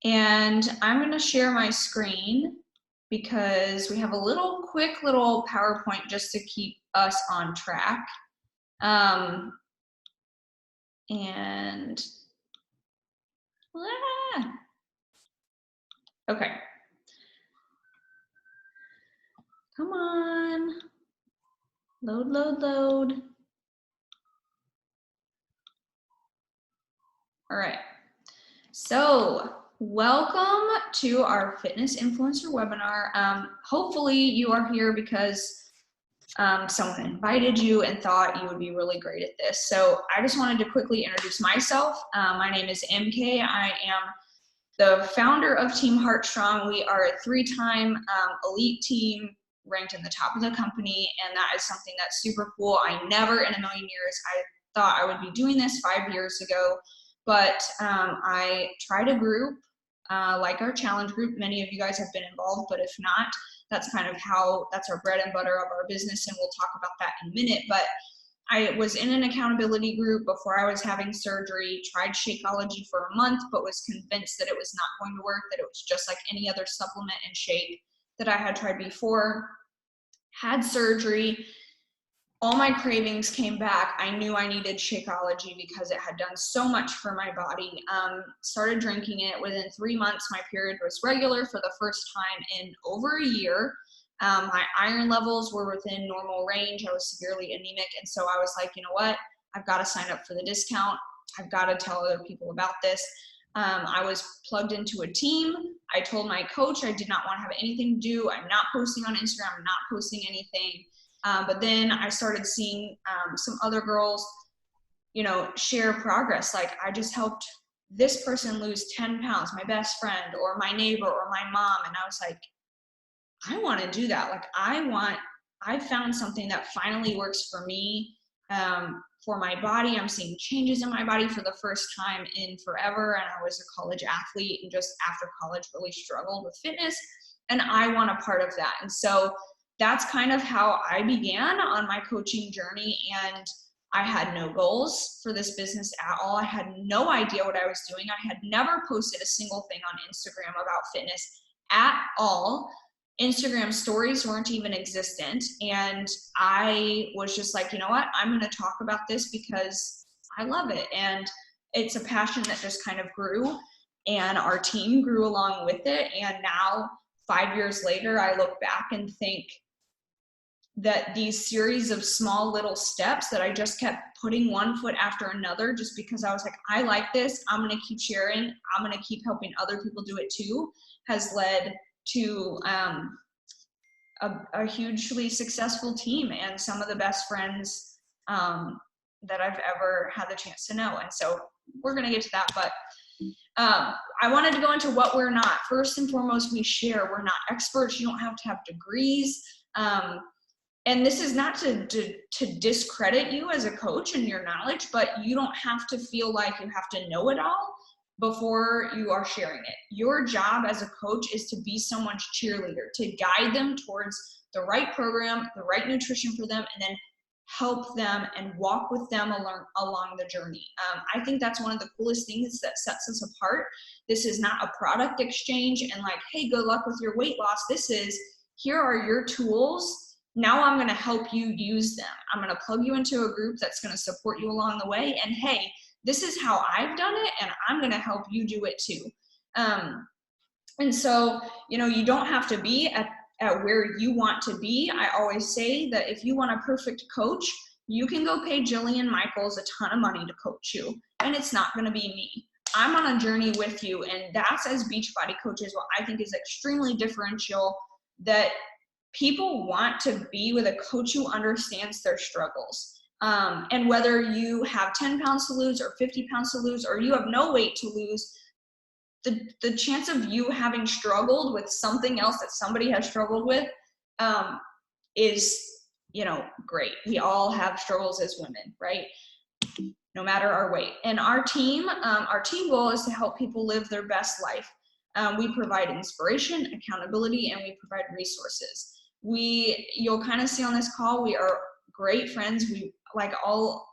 And I'm going to share my screen because we have a quick little PowerPoint just to keep us on track. Um, and okay, come on, load. All right, so welcome to our fitness influencer webinar. Hopefully you are here because someone invited you and thought you would be really great at this. So I just wanted to quickly introduce myself. My name is MK. I am the founder of Team Heartstrong. We are a 3-time elite team ranked in the top of the company, and that is something that's super cool. I never in a million years, I thought I would be doing this 5 years ago, but I tried a group like our challenge group. Many of you guys have been involved, but if not, that's kind of that's our bread and butter of our business, and we'll talk about that in a minute. But I was in an accountability group before I was having surgery, tried Shakeology for a month, but was convinced that it was not going to work, that it was just like any other supplement and shake that I had tried before. Had surgery, all my cravings came back. I knew I needed Shakeology because it had done so much for my body. Started drinking it. Within 3 months, my period was regular for the first time in over a year. My iron levels were within normal range. I was severely anemic. And so I was like, you know what? I've got to sign up for the discount. I've got to tell other people about this. I was plugged into a team. I told my coach I did not want to have anything to do. I'm not posting on Instagram. I'm not posting anything. But then I started seeing some other girls, share progress. Like, I just helped this person lose 10 pounds, my best friend or my neighbor or my mom. And I was like, I want to do that. Like, I found something that finally works for me, for my body. I'm seeing changes in my body for the first time in forever. And I was a college athlete and just after college really struggled with fitness. And I want a part of that. And so that's kind of how I began on my coaching journey. And I had no goals for this business at all. I had no idea what I was doing. I had never posted a single thing on Instagram about fitness at all. Instagram stories weren't even existent. And I was just like, you know what? I'm going to talk about this because I love it. And it's a passion that just kind of grew, and our team grew along with it. And now, 5 years later, I look back and think that these series of small little steps that I just kept putting one foot after another, just because I was like, I like this, I'm going to keep sharing, I'm going to keep helping other people do it too, has led to a hugely successful team and some of the best friends that I've ever had the chance to know. And so we're going to get to that, but I wanted to go into what we're not. First and foremost, we share. We're not experts. You don't have to have degrees. And this is not to discredit you as a coach and your knowledge, but you don't have to feel like you have to know it all before you are sharing it. Your job as a coach is to be someone's cheerleader, to guide them towards the right program, the right nutrition for them, and then help them and walk with them along the journey. I think that's one of the coolest things that sets us apart. This is not a product exchange and like, hey, good luck with your weight loss. This is, here are your tools. Now I'm going to help you use them. I'm going to plug you into a group that's going to support you along the way. And hey, this is how I've done it, and I'm going to help you do it too. And so, you don't have to be at where you want to be. I always say that if you want a perfect coach, you can go pay Jillian Michaels a ton of money to coach you, and it's not going to be me. I'm on a journey with you, and that's, as Beachbody coaches, what I think is extremely differential, that people want to be with a coach who understands their struggles. And whether you have 10 pounds to lose or 50 pounds to lose, or you have no weight to lose, the chance of you having struggled with something else that somebody has struggled with is, great. We all have struggles as women, right? No matter our weight. And our team goal is to help people live their best life. We provide inspiration, accountability, and we provide resources. You'll kind of see on this call, we are great friends. We like all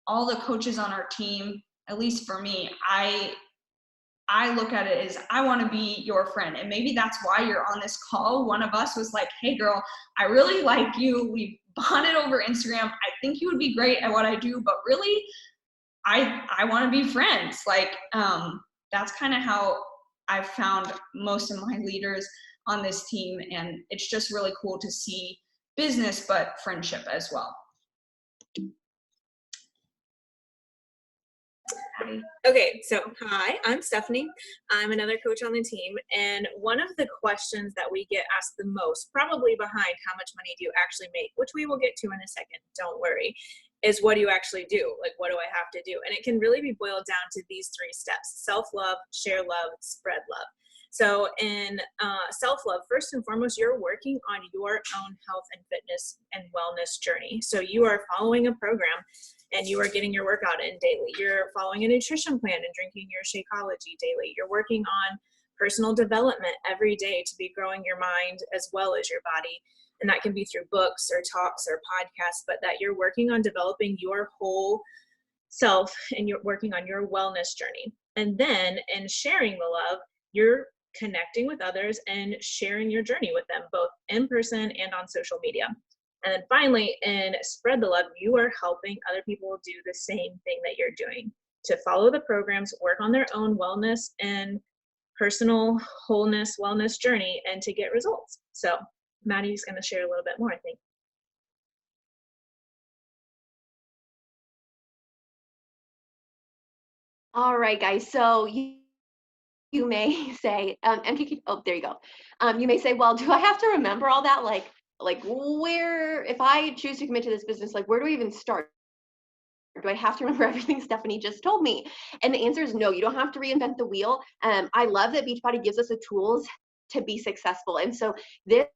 the coaches on our team, at least for me, I look at it as I want to be your friend. And maybe that's why you're on this call. One of us was like, hey girl, I really like you. We bonded over Instagram. I think you would be great at what I do, but really I want to be friends. Like, that's kind of how I've found most of my leaders on this team. And it's just really cool to see business, but friendship as well. Okay, so hi, I'm Stephanie. I'm another coach on the team, and one of the questions that we get asked the most, probably behind how much money do you actually make, which we will get to in a second, don't worry, is what do you actually do? Like, what do I have to do? And it can really be boiled down to these 3 steps: self-love, share love, spread love. So in self-love, first and foremost, you're working on your own health and fitness and wellness journey. So you are following a program and you are getting your workout in daily. You're following a nutrition plan and drinking your Shakeology daily. You're working on personal development every day to be growing your mind as well as your body. And that can be through books or talks or podcasts, but that you're working on developing your whole self and you're working on your wellness journey. And then in sharing the love, you're connecting with others and sharing your journey with them, both in person and on social media. And then finally, in spread the love, you are helping other people do the same thing that you're doing, to follow the programs, work on their own wellness and personal wholeness, wellness journey, and to get results. So Maddie's going to share a little bit more, I think. All right, guys. So you may say, MKK, oh, there you go. You may say, well, do I have to remember all that? Like where, if I choose to commit to this business, like where do we even start? Do I have to remember everything Stephanie just told me? And the answer is no, you don't have to reinvent the wheel. I love that Beachbody gives us the tools to be successful. And so this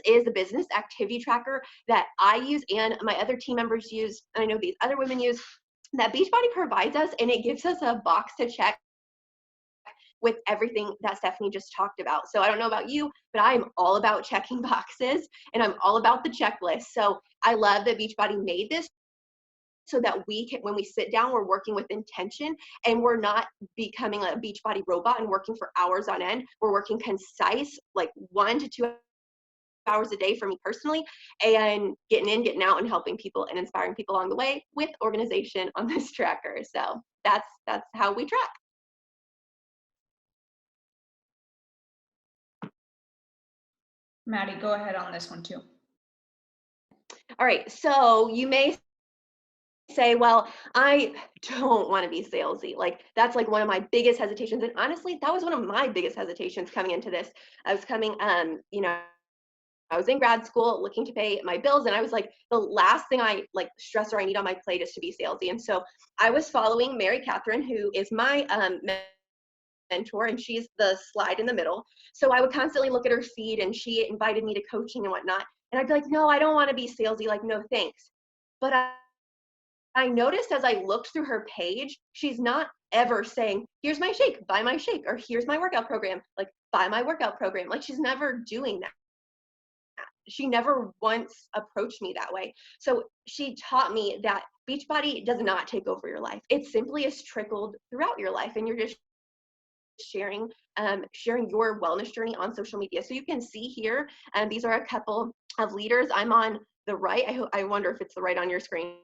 is the business activity tracker that I use and my other team members use. And I know these other women use, that Beachbody provides us, and it gives us a box to check with everything that Stephanie just talked about. So I don't know about you, but I'm all about checking boxes and I'm all about the checklist. So I love that Beachbody made this so that we can, when we sit down, we're working with intention and we're not becoming a Beachbody robot and working for hours on end. We're working concise, like 1 to 2 hours a day for me personally, and getting in, getting out, and helping people and inspiring people along the way with organization on this tracker. So that's how we track. Maddie, go ahead on this one too. All right, so you may say, well, I don't want to be salesy. Like that's like one of my biggest hesitations. And honestly, that was one of my biggest hesitations coming into this. I was coming, I was in grad school looking to pay my bills, and I was like, the last thing I like stressor I need on my plate is to be salesy. And so I was following Mary Catherine, who is my mentor, and she's the slide in the middle. So I would constantly look at her feed, and she invited me to coaching and whatnot. And I'd be like, no, I don't want to be salesy. Like, no, thanks. But I noticed as I looked through her page, she's not ever saying, here's my shake, buy my shake, or here's my workout program, like buy my workout program. Like she's never doing that. She never once approached me that way. So she taught me that Beachbody does not take over your life. It simply is trickled throughout your life, and you're just sharing your wellness journey on social media. So you can see here, these are a couple of leaders. I'm on the right. I wonder if it's the right on your screen.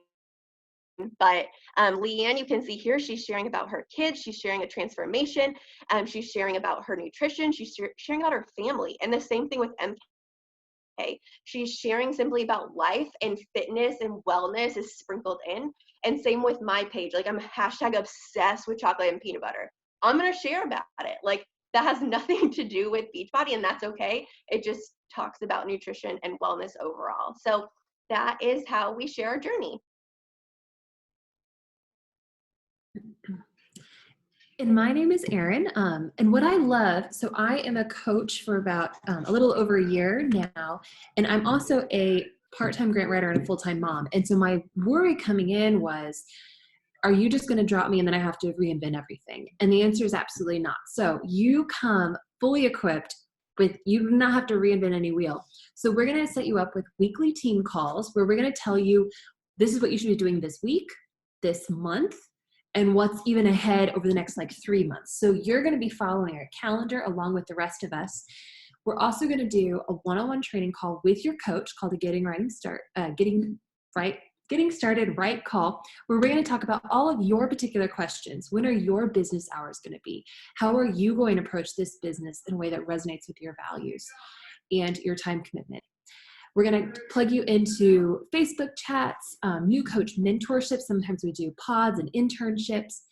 But Leanne, you can see here, she's sharing about her kids. She's sharing a transformation. She's sharing about her nutrition. She's sharing about her family. And the same thing with MK. She's sharing simply about life, and fitness and wellness is sprinkled in. And same with my page. Like I'm hashtag obsessed with chocolate and peanut butter. I'm going to share about it. Like that has nothing to do with Beachbody, and that's okay. It just talks about nutrition and wellness overall. So that is how we share our journey. And my name is Erin. And what I love, so I am a coach for about a little over a year now, and I'm also a part-time grant writer and a full-time mom. And so my worry coming in was, are you just going to drop me and then I have to reinvent everything? And the answer is absolutely not. So you come fully equipped with, you do not have to reinvent any wheel. So we're going to set you up with weekly team calls where we're going to tell you, this is what you should be doing this week, this month, and what's even ahead over the next like 3 months. So you're going to be following our calendar along with the rest of us. We're also going to do a one-on-one training call with your coach called the Getting Started Right call, where we're going to talk about all of your particular questions. When are your business hours going to be? How are you going to approach this business in a way that resonates with your values and your time commitment? We're going to plug you into Facebook chats, new coach mentorships. Sometimes we do pods and internships,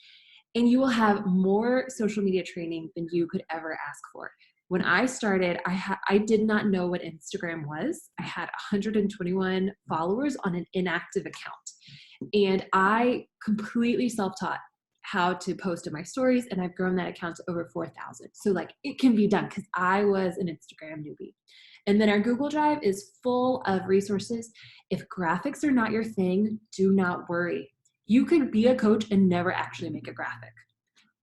and you will have more social media training than you could ever ask for. When I started, I did not know what Instagram was. I had 121 followers on an inactive account, and I completely self-taught how to post in my stories, and I've grown that account to over 4,000. So like it can be done because I was an Instagram newbie. And then our Google Drive is full of resources. If graphics are not your thing, do not worry. You could be a coach and never actually make a graphic.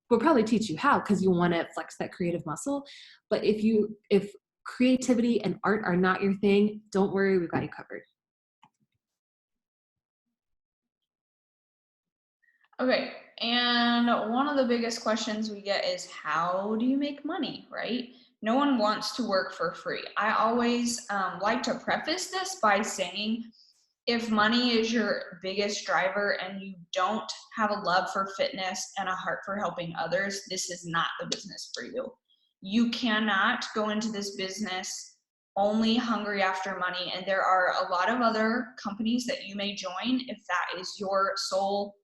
We'll probably teach you how because you want to flex that creative muscle. But if creativity and art are not your thing, don't worry, we've got you covered. Okay, and one of the biggest questions we get is how do you make money, right? No one wants to work for free. I always like to preface this by saying if money is your biggest driver and you don't have a love for fitness and a heart for helping others, this is not the business for you. You cannot go into this business only hungry after money, and there are a lot of other companies that you may join if that is your sole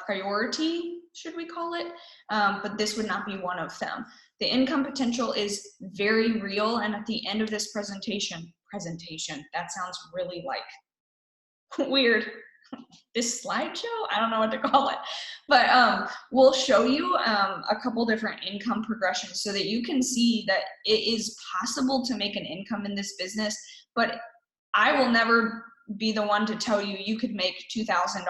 priority, should we call it, but this would not be one of them. The income potential is very real, and at the end of this presentation, that sounds really like weird. This slideshow, I don't know what to call it, but we'll show you a couple different income progressions so that you can see that it is possible to make an income in this business, but I will never be the one to tell you you could make $2,000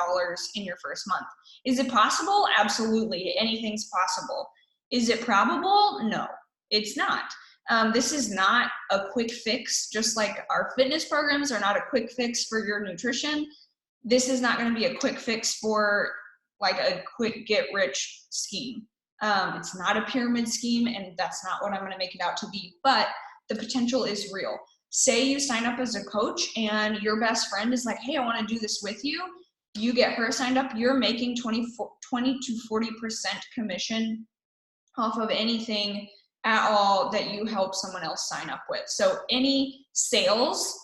in your first month. Is it possible? Absolutely. Anything's possible. Is it probable? No, it's not. This is not a quick fix, just like our fitness programs are not a quick fix for your nutrition. This is not going to be a quick fix for like a quick get rich scheme. It's not a pyramid scheme, and that's not what I'm going to make it out to be, but the potential is real. Say you sign up as a coach and your best friend is like, hey, I want to do this with you. You get her signed up, you're making 20 to 40% commission off of anything at all that you help someone else sign up with. So any sales,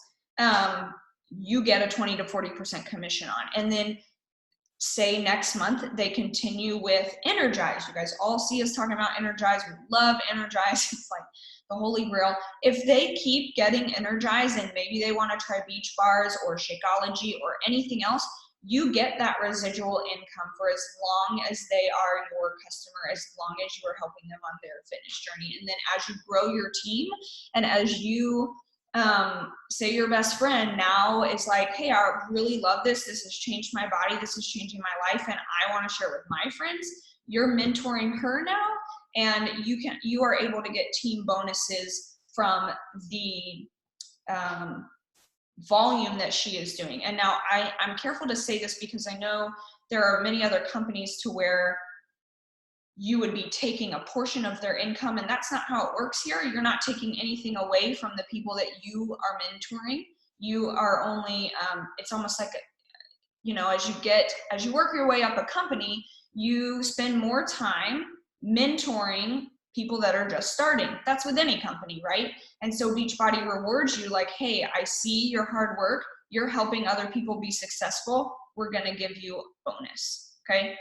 you get a 20 to 40% commission on. And then say next month they continue with Energize. You guys all see us talking about Energize. We love Energize. It's like the holy grail. If they keep getting Energize and maybe they want to try beach bars or Shakeology or anything else, you get that residual income for as long as they are your customer, as long as you are helping them on their fitness journey. And then as you grow your team and as you say your best friend now is like, hey, I really love this. This has changed my body. This is changing my life. And I want to share it with my friends. You're mentoring her now, and you are able to get team bonuses from the volume that she is doing. And now I'm careful to say this because I know there are many other companies to where you would be taking a portion of their income, and that's not how it works here. You're not taking anything away from the people that you are mentoring. You are only, it's almost like, as you work your way up a company, you spend more time mentoring people that are just starting. That's with any company, right? And so Beachbody rewards you like, hey, I see your hard work. You're helping other people be successful. We're going to give you a bonus. Okay.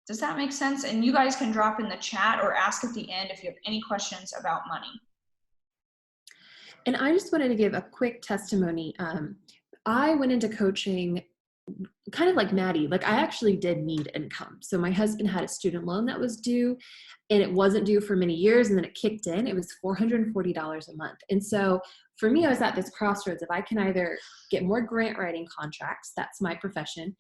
Does that make sense? And you guys can drop in the chat or ask at the end if you have any questions about money. And I just wanted to give a quick testimony. I went into coaching kind of like Maddie. Like I actually did need income. So my husband had a student loan that was due, and it wasn't due for many years, and then it kicked in. It was $440 a month. And so for me, I was at this crossroads of I can either get more grant writing contracts, that's my profession,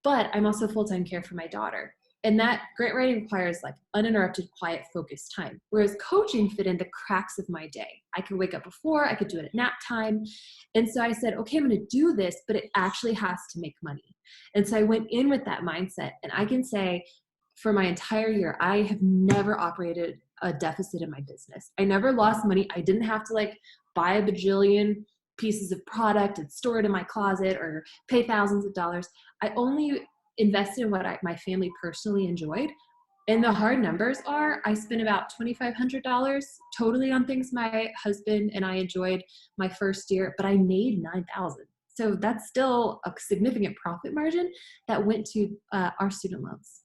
but I'm also full-time care for my daughter. And that grant writing requires like uninterrupted, quiet, focused time. Whereas coaching fit in the cracks of my day. I could wake up before, I could do it at nap time. And so I said, okay, I'm going to do this, but it actually has to make money. And so I went in with that mindset, and I can say for my entire year, I have never operated a deficit in my business. I never lost money. I didn't have to like buy a bajillion pieces of product and store it in my closet or pay thousands of dollars. I only invested in what my family personally enjoyed. And the hard numbers are I spent about $2,500 totally on things my husband and I enjoyed my first year, but I made $9,000. So that's still a significant profit margin that went to our student loans.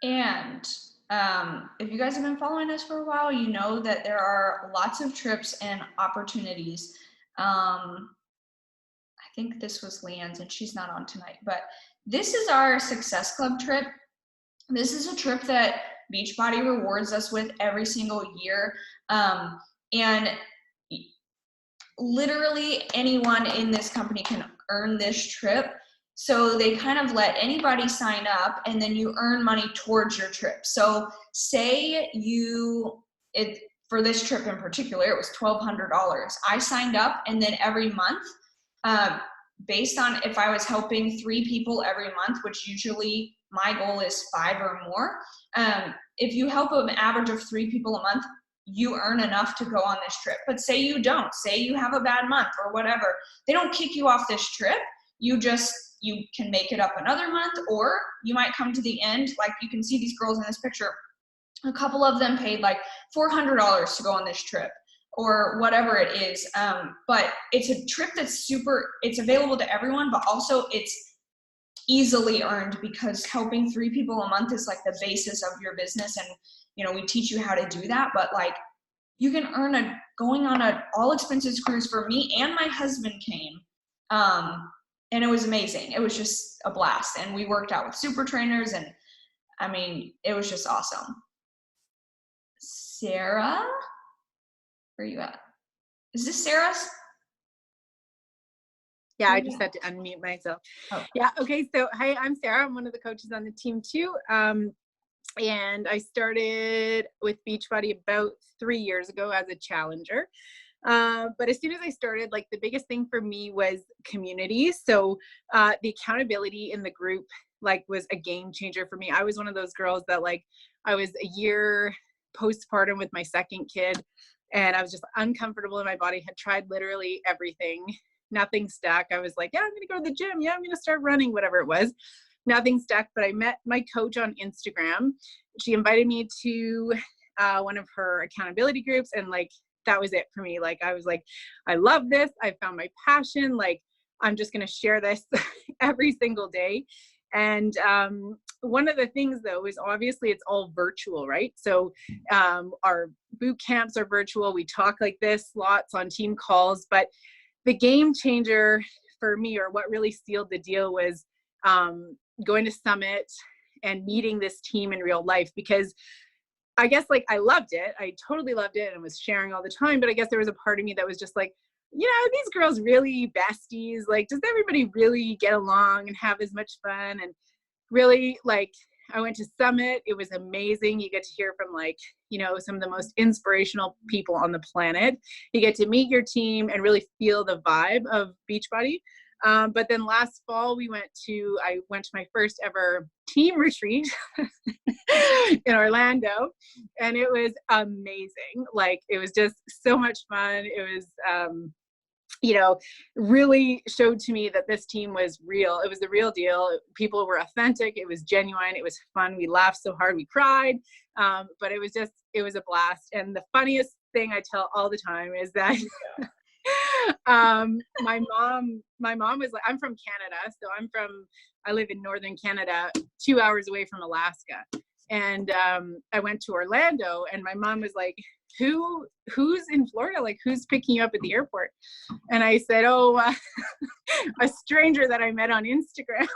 And if you guys have been following us for a while, you know that there are lots of trips and opportunities. I think this was Leanne's and she's not on tonight, but this is our Success Club trip. This is a trip that Beachbody rewards us with every single year. And literally anyone in this company can earn this trip. So they kind of let anybody sign up and then you earn money towards your trip. So say for this trip in particular, it was $1,200. I signed up and then every month, based on if I was helping 3 people every month, which usually my goal is 5 or more. If you help an average of 3 people a month, you earn enough to go on this trip. But say you don't, say you have a bad month or whatever, they don't kick you off this trip. You can make it up another month, or you might come to the end. Like you can see these girls in this picture. A couple of them paid like $400 to go on this trip or whatever it is. But it's a trip that's it's available to everyone, but also it's easily earned because helping 3 people a month is like the basis of your business. And, we teach you how to do that, but like you can earn going on an all expenses cruise. For me and my husband came. And it was amazing. It was just a blast. And we worked out with super trainers and I mean, it was just awesome. Sarah, where are you at? Is this Sarah's? Yeah, I just had to unmute myself. Oh. Yeah, okay, so hi, I'm Sarah. I'm one of the coaches on the team too. And I started with Beachbody about 3 years ago as a challenger. But as soon as I started, like the biggest thing for me was community. So the accountability in the group was a game changer for me. I was one of those girls that I was a year postpartum with my second kid and I was just uncomfortable in my body, had tried literally everything. Nothing stuck. I was like, yeah, I'm going to go to the gym. Yeah, I'm going to start running, whatever it was. Nothing stuck. But I met my coach on Instagram. She invited me to one of her accountability groups. And that was it for me. I was like, I love this. I found my passion. I'm just going to share this every single day. And one of the things though is obviously it's all virtual, right? So our boot camps are virtual. We talk like this lots on team calls, but the game changer for me, or what really sealed the deal, was going to Summit and meeting this team in real life, because I guess I loved it. I totally loved it and was sharing all the time. But I guess there was a part of me that was just these girls really besties? Does everybody really get along and have as much fun? And really I went to Summit. It was amazing. You get to hear from some of the most inspirational people on the planet. You get to meet your team and really feel the vibe of Beachbody. But then last fall I went to my first ever team retreat in Orlando, and it was amazing. It was just so much fun. It was, really showed to me that this team was real. It was the real deal. People were authentic. It was genuine. It was fun. We laughed so hard we cried. But it was a blast. And the funniest thing I tell all the time is that my mom was I'm from Canada. So I live in Northern Canada, 2 hours away from Alaska. And I went to Orlando and my mom was like, who's in Florida? Who's picking you up at the airport? And I said, a stranger that I met on Instagram,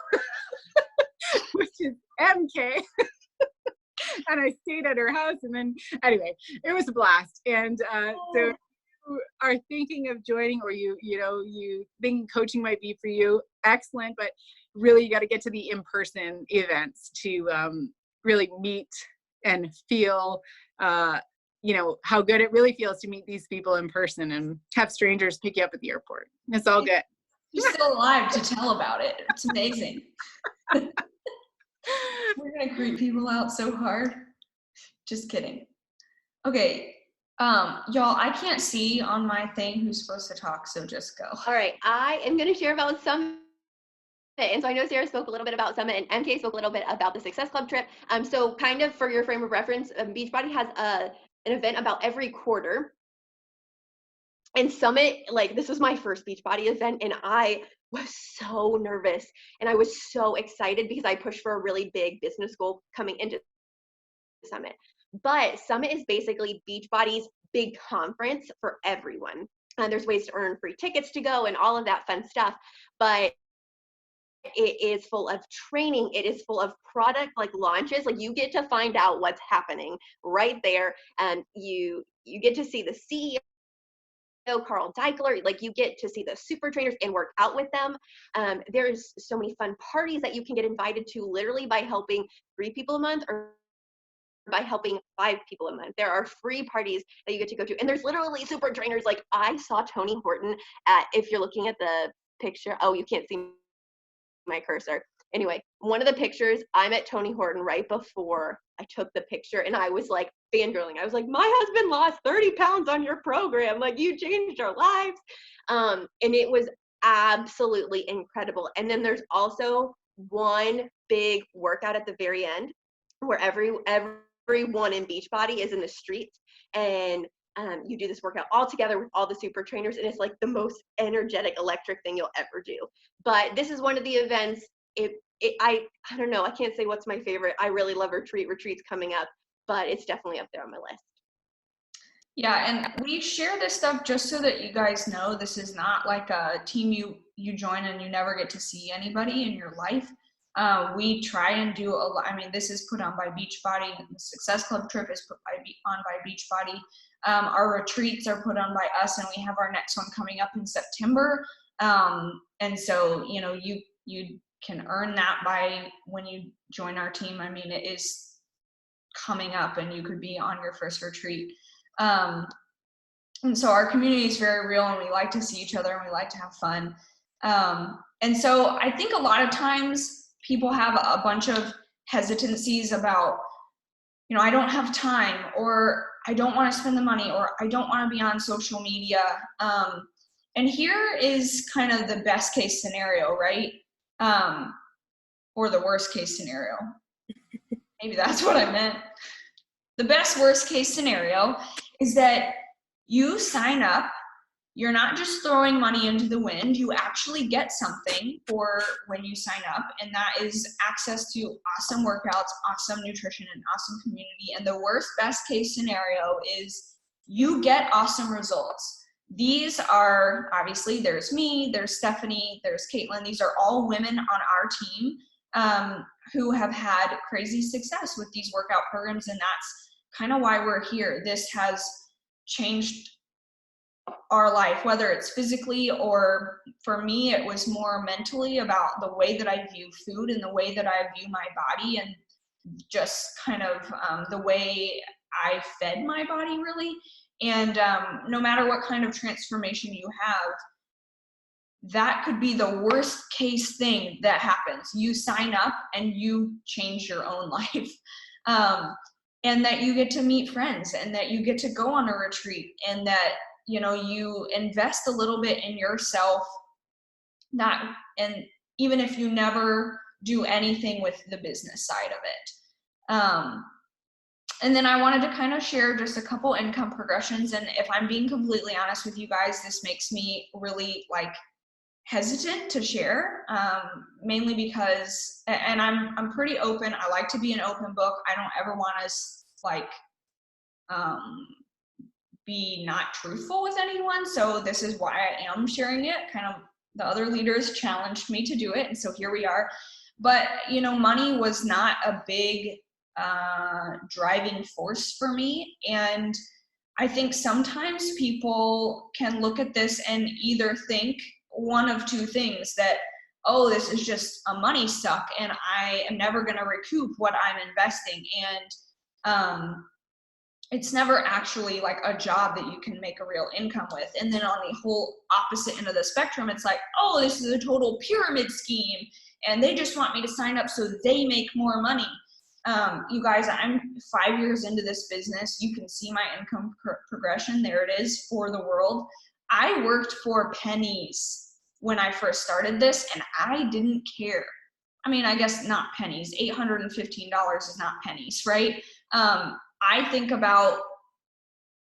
which is MK. And I stayed at her house. And then anyway, it was a blast. And so you are thinking of joining, or you think coaching might be for you, excellent. But really you got to get to the in-person events to really meet and feel you know, how good it really feels to meet these people in person and have strangers pick you up at the airport. It's all good. You're still alive to tell about it. It's amazing. We're gonna creep people out so hard. Just kidding. Okay, y'all, I can't see on my thing who's supposed to talk, so just go. All right, I am going to share about Summit. And so I know Sarah spoke a little bit about Summit and MK spoke a little bit about the Success Club trip. So kind of for your frame of reference, Beachbody has an event about every quarter. And Summit, like, this was my first Beachbody event, and I was so nervous and I was so excited because I pushed for a really big business goal coming into Summit. But Summit is basically Beachbody's big conference for everyone. There's ways to earn free tickets to go and all of that fun stuff. But it is full of training. It is full of product like launches. Like, you get to find out what's happening right there. And you get to see the CEO, Carl Deichler, like, you get to see the super trainers and work out with them. There's so many fun parties that you can get invited to literally by helping 3 people a month or by helping 5 people a month. There are free parties that you get to go to. And there's literally super trainers. Like, I saw Tony Horton if you're looking at the picture, oh, you can't see my cursor. Anyway, one of the pictures, I met Tony Horton right before I took the picture, and I was like fangirling. I was like, my husband lost 30 pounds on your program. Like, you changed our lives. And it was absolutely incredible. And then there's also one big workout at the very end where everyone in Beachbody is in the streets, and you do this workout all together with all the super trainers, and it's like the most energetic, electric thing you'll ever do. But this is one of the events. I don't know. I can't say what's my favorite. I really love retreats coming up, but it's definitely up there on my list. Yeah, and we share this stuff just so that you guys know this is not like a team you join and you never get to see anybody in your life. We try and do a lot. I mean, this is put on by Beachbody. The Success Club trip is put on by Beachbody. Our retreats are put on by us, and we have our next one coming up in September. And so, you know, you can earn that by when you join our team. I mean, it is coming up, and you could be on your first retreat. And so our community is very real, and we like to see each other, and we like to have fun. And so I think a lot of times people have a bunch of hesitancies about, you know, I don't have time, or I don't want to spend the money, or I don't want to be on social media. And here is kind of the best case scenario, right? Or the worst case scenario. Maybe that's what I meant. The best worst case scenario is that you sign up. You're not just throwing money into the wind. You actually get something for when you sign up, and that is access to awesome workouts, awesome nutrition, and awesome community. And the worst best case scenario is you get awesome results. These are, obviously, there's me, there's Stephanie, there's Caitlin. These are all women on our team who have had crazy success with these workout programs, and that's kind of why we're here. This has changed our life, whether it's physically, or for me, it was more mentally about the way that I view food and the way that I view my body, and just kind of the way I fed my body, really. And no matter what kind of transformation you have, that could be the worst case thing that happens. You sign up and you change your own life. And that you get to meet friends, and that you get to go on a retreat, and that, you know, you invest a little bit in yourself, and even if you never do anything with the business side of it. And then I wanted to kind of share just a couple income progressions. And if I'm being completely honest with you guys, this makes me really like hesitant to share, mainly because, and I'm pretty open. I like to be an open book. I don't ever want to like be not truthful with anyone. So this is why I am sharing it. Kind of the other leaders challenged me to do it, and so here we are. But, you know, money was not a big driving force for me. And I think sometimes people can look at this and either think one of two things, that, oh, this is just a money suck and I am never going to recoup what I'm investing. And it's never actually like a job that you can make a real income with. And then on the whole opposite end of the spectrum, it's like, oh, this is a total pyramid scheme and they just want me to sign up so they make more money. You guys, I'm 5 years into this business. You can see my income progression. There it is for the world. I worked for pennies when I first started this, and I didn't care. I mean, I guess not pennies. $815 is not pennies, right? I think about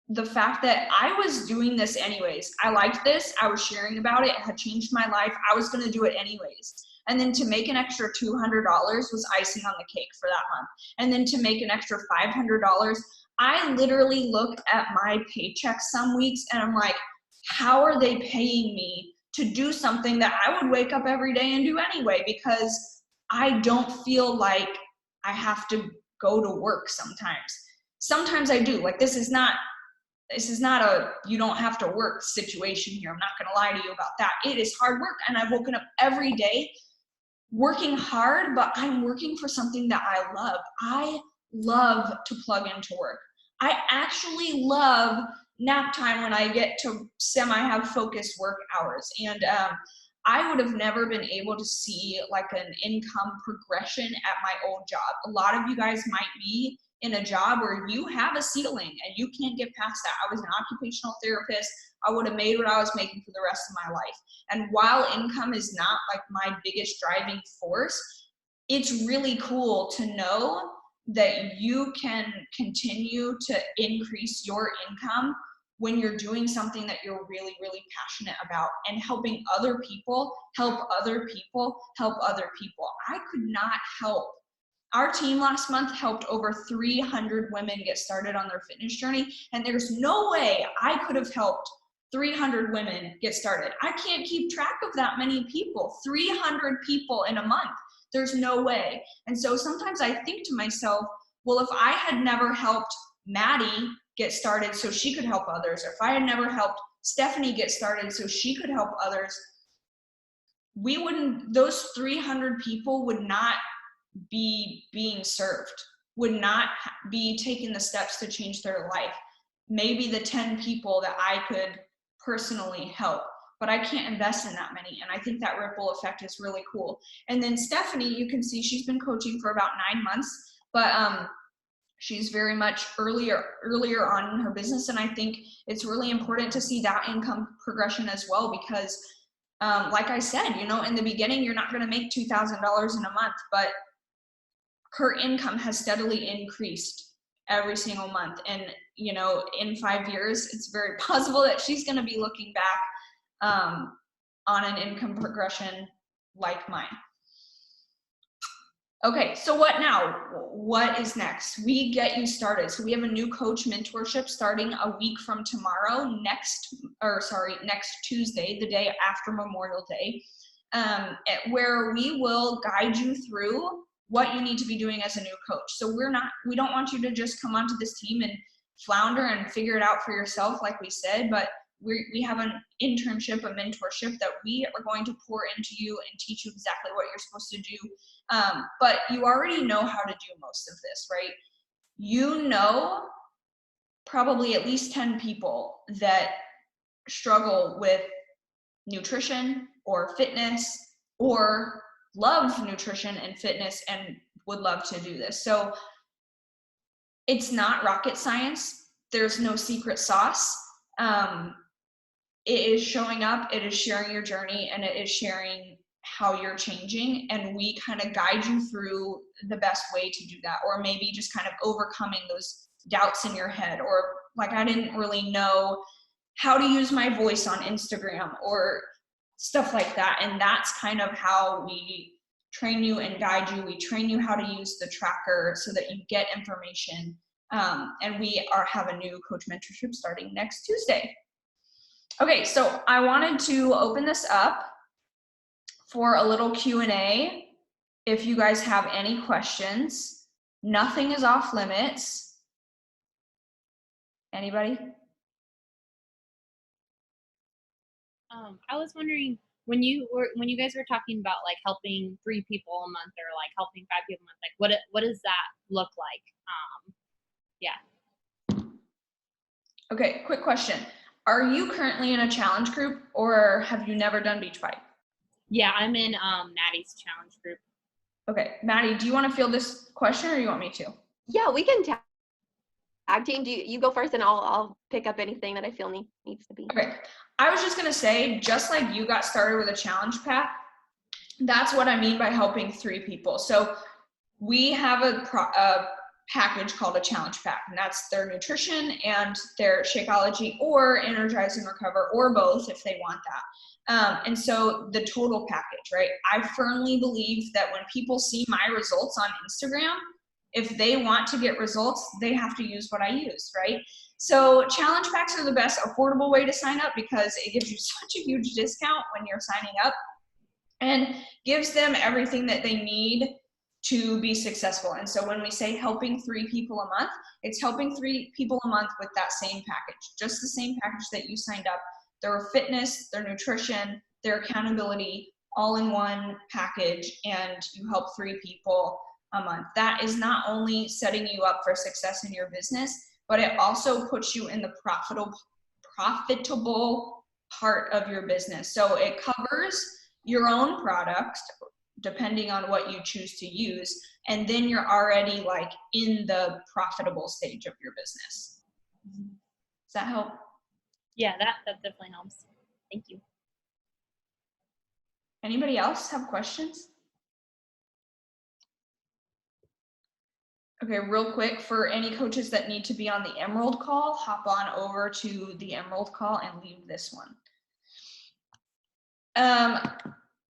the fact that I was doing this anyways. I liked this. I was sharing about it. It had changed my life. I was going to do it anyways. And then to make an extra $200 was icing on the cake for that month. And then to make an extra $500, I literally look at my paycheck some weeks and I'm like, how are they paying me to do something that I would wake up every day and do anyway? Because I don't feel like I have to go to work sometimes. Sometimes I do. Like, this is not a you don't have to work situation here. I'm not going to lie to you about that. It is hard work, and I've woken up every day working hard, but I'm working for something that I love. I love to plug into work. I actually love nap time when I get to have focused work hours. And I would have never been able to see like an income progression at my old job. A lot of you guys might be in a job where you have a ceiling and you can't get past that. I was an occupational therapist. I would have made what I was making for the rest of my life. And while income is not like my biggest driving force, it's really cool to know that you can continue to increase your income when you're doing something that you're really, really passionate about and helping other people help other people help other people. I could not help. Our team last month helped over 300 women get started on their fitness journey, and there's no way I could have helped 300 women get started. I can't keep track of that many people, 300 people in a month. There's no way. And so sometimes I think to myself, well, if I had never helped Maddie get started so she could help others, or if I had never helped Stephanie get started so she could help others, those 300 people would not be being served, would not be taking the steps to change their life. Maybe the 10 people that I could personally help, but I can't invest in that many. And I think that ripple effect is really cool. And then Stephanie, you can see she's been coaching for about 9 months, but she's very much earlier on in her business. And I think it's really important to see that income progression as well, because like I said, in the beginning, you're not going to make $2,000 in a month, but her income has steadily increased every single month. And, in 5 years, it's very possible that she's going to be looking back on an income progression like mine. Okay, so what now? What is next? We get you started. So we have a new coach mentorship starting a week from tomorrow, next Tuesday, the day after Memorial Day, where we will guide you through what you need to be doing as a new coach. So we don't want you to just come onto this team and flounder and figure it out for yourself, like we said, but we have an internship, a mentorship that we are going to pour into you and teach you exactly what you're supposed to do. But you already know how to do most of this, right? You know probably at least 10 people that struggle with nutrition or fitness or love nutrition and fitness and would love to do this. So it's not rocket science. There's no secret sauce. It is showing up, it is sharing your journey, and it is sharing how you're changing. And we kind of guide you through the best way to do that, or maybe just kind of overcoming those doubts in your head, or like, I didn't really know how to use my voice on Instagram or stuff like that. And that's kind of how we train you and guide you. We train you how to use the tracker so that you get information. And we have a new coach mentorship starting next Tuesday. Okay, so I wanted to open this up for a little Q&A. If you guys have any questions, nothing is off limits. Anybody? I was wondering, when you guys were talking about like helping 3 people a month or like helping 5 people a month, like what does that look like? Yeah. Okay, quick question. Are you currently in a challenge group or have you never done Beachbody? Yeah, I'm in Maddie's challenge group. Okay, Maddie, do you want to field this question or you want me to? Yeah, we can tag team. Do you go first and I'll pick up anything that I feel needs to be. Okay, I was just gonna say, just like you got started with a challenge pack, that's what I mean by helping 3 people. So we have a package called a challenge pack, and that's their nutrition and their Shakeology or Energize and Recover, or both if they want that. And so the total package, right? I firmly believe that when people see my results on Instagram, if they want to get results, they have to use what I use, right? So challenge packs are the best affordable way to sign up because it gives you such a huge discount when you're signing up and gives them everything that they need to be successful. And so when we say helping 3 people a month, it's helping 3 people a month with that same package, just the same package that you signed up. Their fitness, their nutrition, their accountability, all in one package, and you help 3 people a month. That is not only setting you up for success in your business, but it also puts you in the profitable part of your business. So it covers your own products, depending on what you choose to use, and then you're already like in the profitable stage of your business. Does that help? Yeah, that definitely helps. Thank you. Anybody else have questions? Okay, real quick, for any coaches that need to be on the Emerald call, hop on over to the Emerald call and leave this one.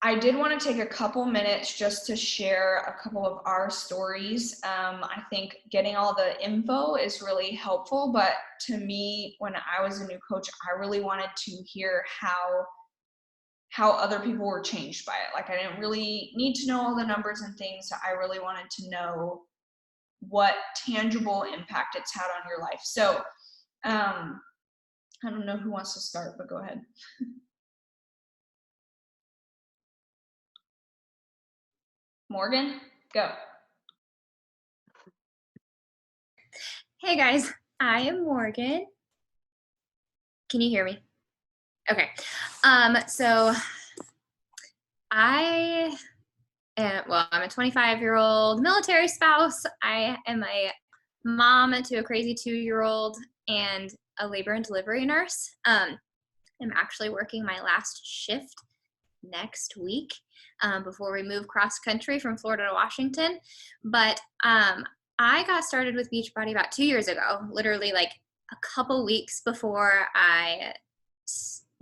I did want to take a couple minutes just to share a couple of our stories. I think getting all the info is really helpful, but to me, when I was a new coach, I really wanted to hear how other people were changed by it. Like, I didn't really need to know all the numbers and things. I really wanted to know what tangible impact it's had on your life. So I don't know who wants to start, but go ahead. Morgan, go. Hey guys, I am Morgan. Can you hear me? Okay. So I am, I'm a 25-year-old military spouse. I am a mom to a crazy 2-year-old and a labor and delivery nurse. I'm actually working my last shift next week before we move cross country from Florida to Washington. But I got started with Beachbody about 2 years ago, literally like a couple weeks before I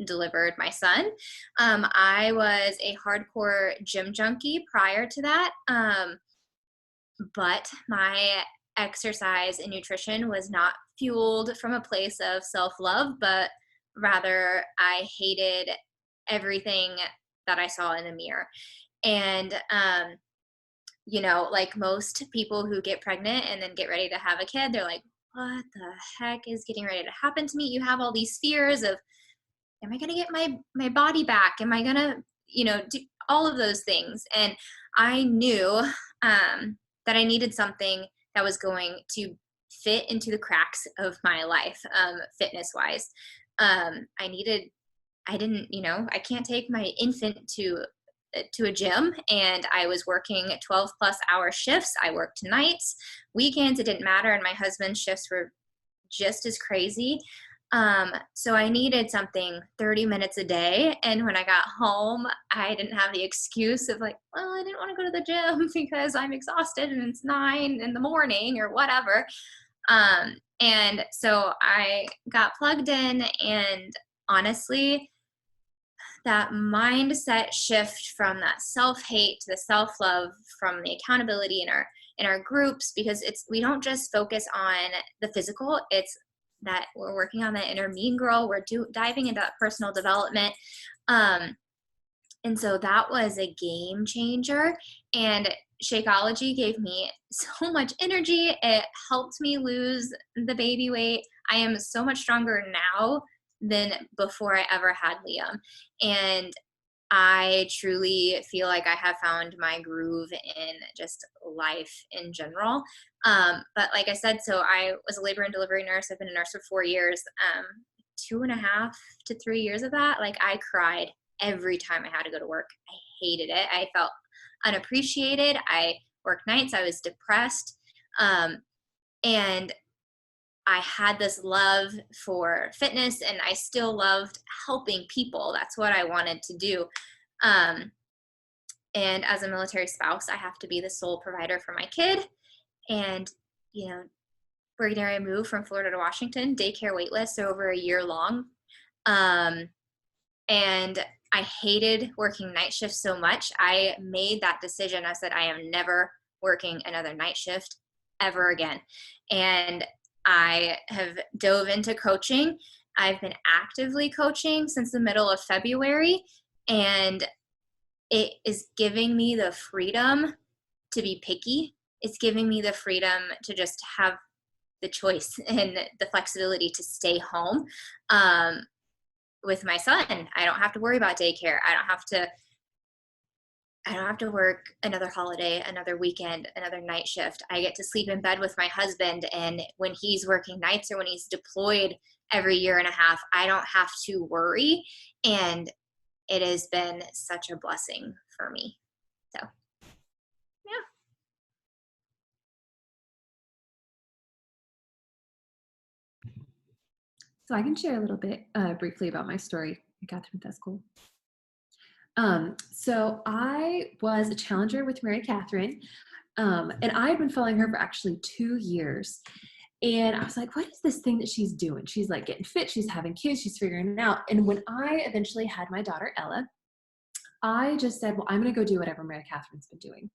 delivered my son. I was a hardcore gym junkie prior to that, but my exercise and nutrition was not fueled from a place of self-love, but rather I hated everything that I saw in the mirror. And you know, like most people who get pregnant and then get ready to have a kid, they're like, what the heck is getting ready to happen to me? You have all these fears of, am I going to get my body back? Am I going to, you know, do all of those things? And I knew that I needed something that was going to fit into the cracks of my life, fitness wise. I didn't, you know, I can't take my infant to a gym, and I was working 12 plus hour shifts. I worked nights, weekends, it didn't matter. And my husband's shifts were just as crazy. So I needed something 30 minutes a day. And when I got home, I didn't have the excuse of like, well, I didn't want to go to the gym because I'm exhausted and it's 9 in the morning or whatever. And so I got plugged in, and honestly, that mindset shift from that self-hate to the self-love, from the accountability in our groups, because we don't just focus on the physical, it's that we're working on that inner mean girl, we're diving into that personal development. And so that was a game changer, and Shakeology gave me so much energy. It helped me lose the baby weight. I am so much stronger now than before I ever had Liam. And I truly feel like I have found my groove in just life in general. But like I said, so I was a labor and delivery nurse. I've been a nurse for 4 years. 2.5 to 3 years of that, like I cried every time I had to go to work. I hated it. I felt unappreciated. I worked nights. I was depressed. And I had this love for fitness, and I still loved helping people. That's what I wanted to do. Um, and as a military spouse, I have to be the sole provider for my kid. And, you know, we're getting ready to move from Florida to Washington, daycare wait lists are over a year long. And I hated working night shifts so much. I made that decision. I said, I am never working another night shift ever again. And I have dove into coaching. I've been actively coaching since the middle of February, and it is giving me the freedom to be picky. It's giving me the freedom to just have the choice and the flexibility to stay home with my son. I don't have to worry about daycare. I don't have to work another holiday, another weekend, another night shift. I get to sleep in bed with my husband, and when he's working nights or when he's deployed every year and a half, I don't have to worry. And it has been such a blessing for me. So, yeah. So I can share a little bit briefly about my story, Catherine, if that's cool. So I was a challenger with Mary Catherine, and I had been following her for actually 2 years. And I was like, what is this thing that she's doing? She's like getting fit, she's having kids, she's figuring it out. And when I eventually had my daughter, Ella, I just said, well, I'm going to go do whatever Mary Catherine's been doing.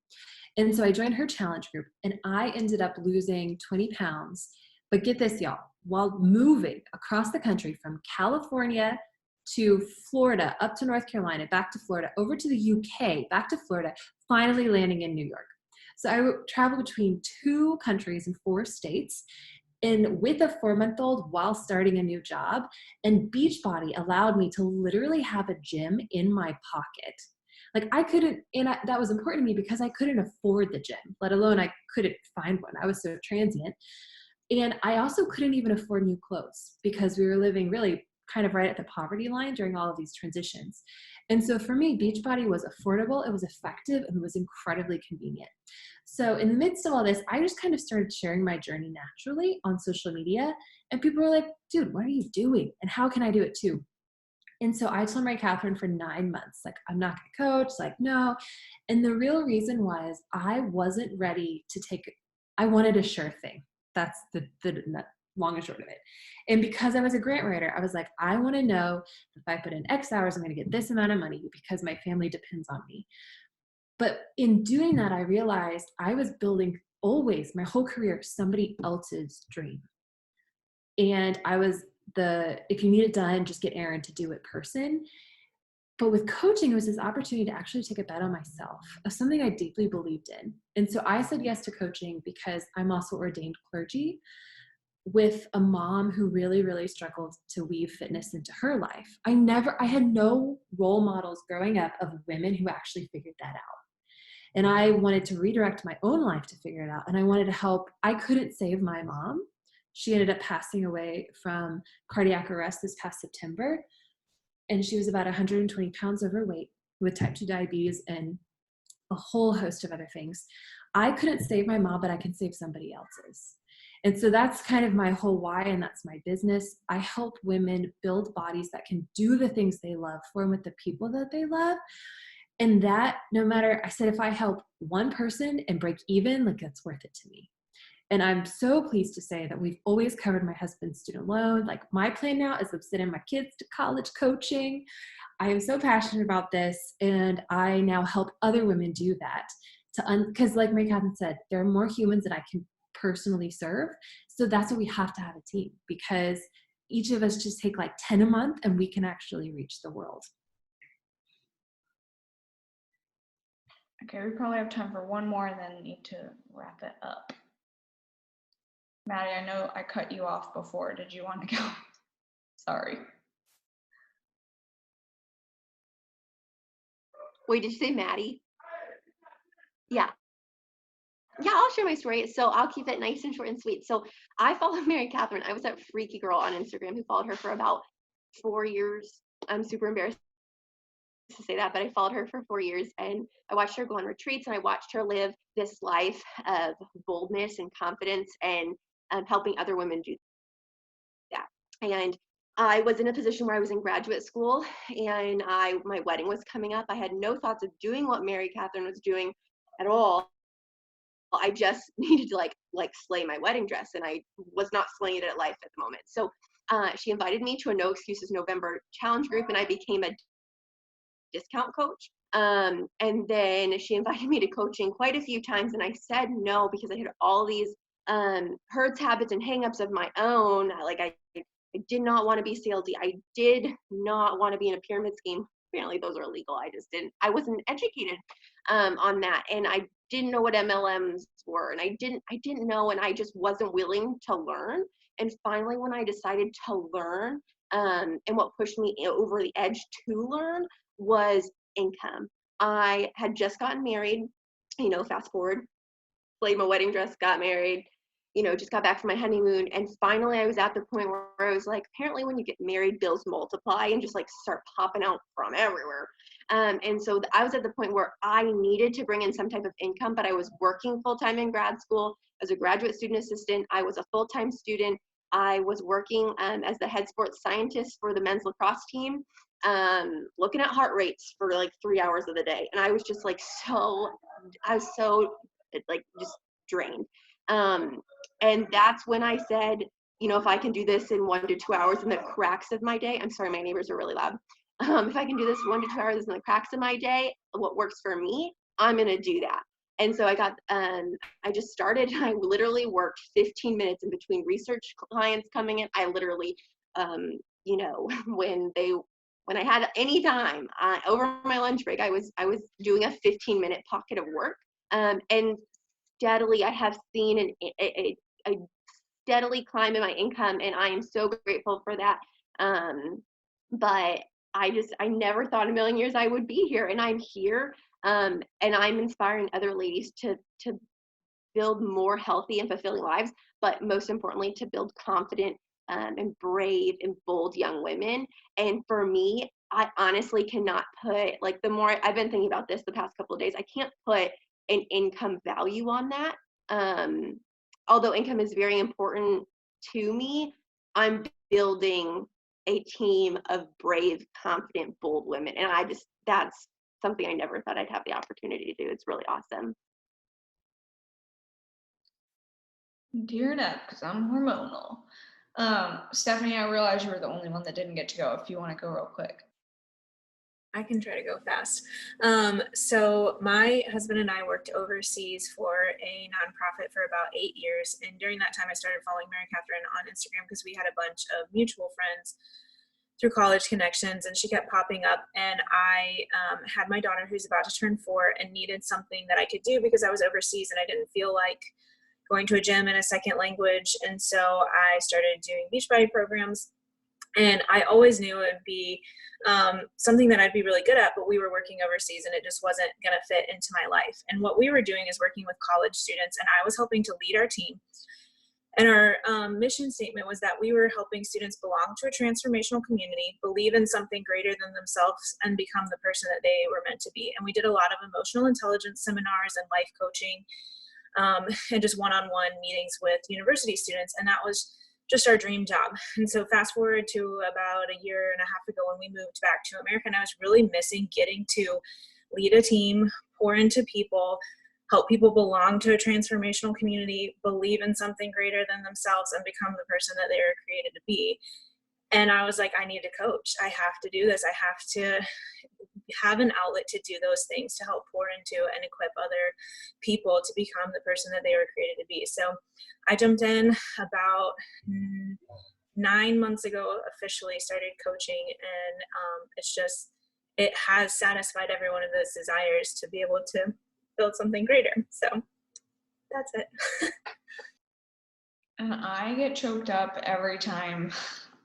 And so I joined her challenge group, and I ended up losing 20 pounds. But get this, y'all, while moving across the country from California to Florida, up to North Carolina, back to Florida, over to the UK, back to Florida, finally landing in New York. So I traveled between 2 countries and 4 states, and with a 4-month-old while starting a new job. And Beachbody allowed me to literally have a gym in my pocket. Like I couldn't, that was important to me because I couldn't afford the gym, let alone I couldn't find one. I was so transient. And I also couldn't even afford new clothes because we were living really kind of right at the poverty line during all of these transitions. And so for me, Beachbody was affordable, it was effective, and it was incredibly convenient. So in the midst of all this, I just kind of started sharing my journey naturally on social media. And people were like, dude, what are you doing? And how can I do it too? And so I told Mary Catherine for 9 months, like, I'm not going to coach, like, no. And the real reason was I wasn't ready to I wanted a sure thing. That's the long and short of it. And because I was a grant writer, I was like, I want to know if I put in X hours, I'm going to get this amount of money because my family depends on me. But in doing that, I realized I was building always my whole career somebody else's dream. And I was if you need it done, just get Erin to do it person. But with coaching, it was this opportunity to actually take a bet on myself of something I deeply believed in. And so I said yes to coaching because I'm also ordained clergy with a mom who really, really struggled to weave fitness into her life. I had no role models growing up of women who actually figured that out. And I wanted to redirect my own life to figure it out. And I wanted to help. I couldn't save my mom. She ended up passing away from cardiac arrest this past September. And she was about 120 pounds overweight with type 2 diabetes and a whole host of other things. I couldn't save my mom, but I can save somebody else's. And so that's kind of my whole why, and that's my business. I help women build bodies that can do the things they love for and with the people that they love. And that, no matter, I said, if I help one person and break even, like that's worth it to me. And I'm so pleased to say that we've always covered my husband's student loan. Like my plan now is I'm sending my kids to college coaching. I am so passionate about this, and I now help other women do that. Because like Mary Catherine said, there are more humans that I can personally serve. So that's why we have to have a team, because each of us just take like 10 a month and we can actually reach the world. Okay, we probably have time for one more and then need to wrap it up. Maddie, I know I cut you off before. Did you want to go? Sorry. Wait, did you say Maddie? Yeah. Yeah, I'll share my story. So I'll keep it nice and short and sweet. So I followed Mary Catherine. I was that freaky girl on Instagram who followed her for about 4 years. I'm super embarrassed to say that, but I followed her for 4 years, and I watched her go on retreats, and I watched her live this life of boldness and confidence and helping other women do that. And I was in a position where I was in graduate school, and my wedding was coming up. I had no thoughts of doing what Mary Catherine was doing at all. I just needed to like slay my wedding dress, and I was not slaying it at life at the moment. So she invited me to a No Excuses November challenge group, and I became a discount coach. And then she invited me to coaching quite a few times, and I said no because I had all these hurts, habits, and hangups of my own. I did not want to be salesy. I did not want to be in a pyramid scheme. Apparently those are illegal. I wasn't educated on that. And I didn't know what MLMs were. And I didn't know, and I just wasn't willing to learn. And finally, when I decided to learn, and what pushed me over the edge to learn was income. I had just gotten married, fast forward, slayed my wedding dress, got married, just got back from my honeymoon. And finally I was at the point where I was like, apparently when you get married, bills multiply and just like start popping out from everywhere. And so I was at the point where I needed to bring in some type of income, but I was working full-time in grad school as a graduate student assistant. I was a full-time student. I was working as the head sports scientist for the men's lacrosse team, looking at heart rates for like 3 hours of the day. And I was just like, I was so like just drained. And that's when I said, if I can do this in 1 to 2 hours in the cracks of my day, I'm sorry, my neighbors are really loud. If I can do this 1 to 2 hours in the cracks of my day, what works for me, I'm going to do that. And so I just started, I literally worked 15 minutes in between research clients coming in. I literally, when I had any time over my lunch break, I was doing a 15-minute pocket of work. And steadily, I have seen a steadily climb in my income, and I am so grateful for that. But I never thought in a million years I would be here, and I'm here. And I'm inspiring other ladies to build more healthy and fulfilling lives, but most importantly, to build confident and brave and bold young women. And for me, I honestly cannot put, the more I've been thinking about this the past couple of days, I can't put an income value on that. Although income is very important to me, I'm building a team of brave, confident, bold women. And that's something I never thought I'd have the opportunity to do. It's really awesome. Tearing up because I'm hormonal. Stephanie, I realize you were the only one that didn't get to go. If you want to go real quick. I can try to go fast. So my husband and I worked overseas for a nonprofit for about 8 years. And during that time, I started following Mary Catherine on Instagram because we had a bunch of mutual friends through college connections, and she kept popping up. And I had my daughter who's about to turn 4 and needed something that I could do because I was overseas and I didn't feel like going to a gym in a second language. And so I started doing Beachbody programs. And I always knew it would be something that I'd be really good at, but we were working overseas and it just wasn't going to fit into my life. And what we were doing is working with college students, and I was helping to lead our team. And our mission statement was that we were helping students belong to a transformational community, believe in something greater than themselves, and become the person that they were meant to be. And we did a lot of emotional intelligence seminars and life coaching and just one-on-one meetings with university students. And that was just our dream job. And so fast forward to about a year and a half ago when we moved back to America, and I was really missing getting to lead a team, pour into people, help people belong to a transformational community, believe in something greater than themselves, and become the person that they were created to be. And I was like, I need to coach. I have to do this. I have to have an outlet to do those things, to help pour into and equip other people to become the person that they were created to be. So I jumped in about 9 months ago, officially started coaching, and it has satisfied every one of those desires to be able to build something greater. So that's it. And I get choked up every time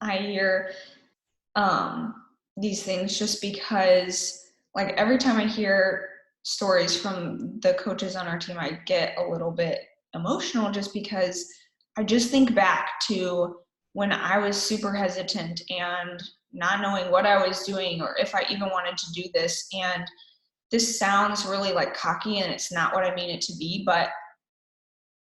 I hear these things, just because like every time I hear stories from the coaches on our team, I get a little bit emotional just because I just think back to when I was super hesitant and not knowing what I was doing or if I even wanted to do this. And this sounds really like cocky, and it's not what I mean it to be, but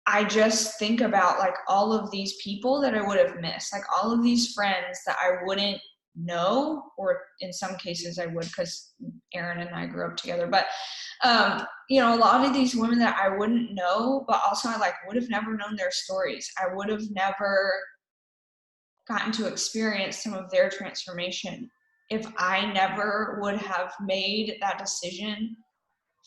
I just think about like all of these people that I would have missed, like all of these friends that I wouldn't know, or in some cases I would, because Erin and I grew up together, but you know, a lot of these women that I wouldn't know, but also I like would have never known their stories. I would have never gotten to experience some of their transformation if I never would have made that decision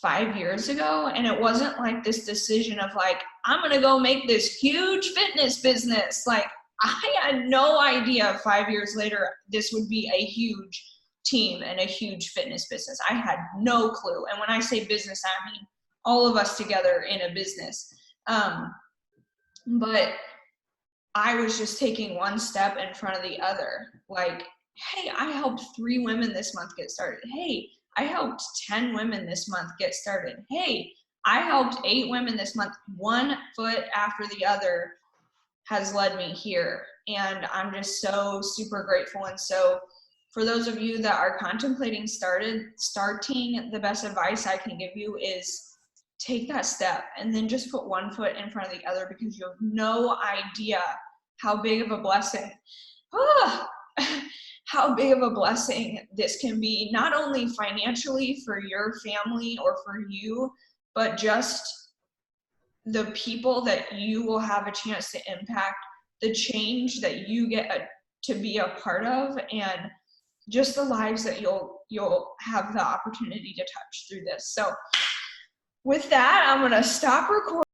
5 years ago. And it wasn't like this decision of like, I'm going to go make this huge fitness business. Like, I had no idea 5 years later this would be a huge team and a huge fitness business. I had no clue. And when I say business, I mean all of us together in a business. But I was just taking one step in front of the other. Like, hey, I helped 3 women this month get started. Hey, I helped 10 women this month get started. Hey, I helped 8 women this month. One foot after the other has led me here. And I'm just so super grateful. And so for those of you that are contemplating starting, the best advice I can give you is take that step and then just put one foot in front of the other, because you have no idea how big of a blessing, how big of a blessing this can be, not only financially for your family or for you, but just the people that you will have a chance to impact, the change that you get to be a part of, and just the lives that you'll have the opportunity to touch through this. So with that, I'm going to stop recording.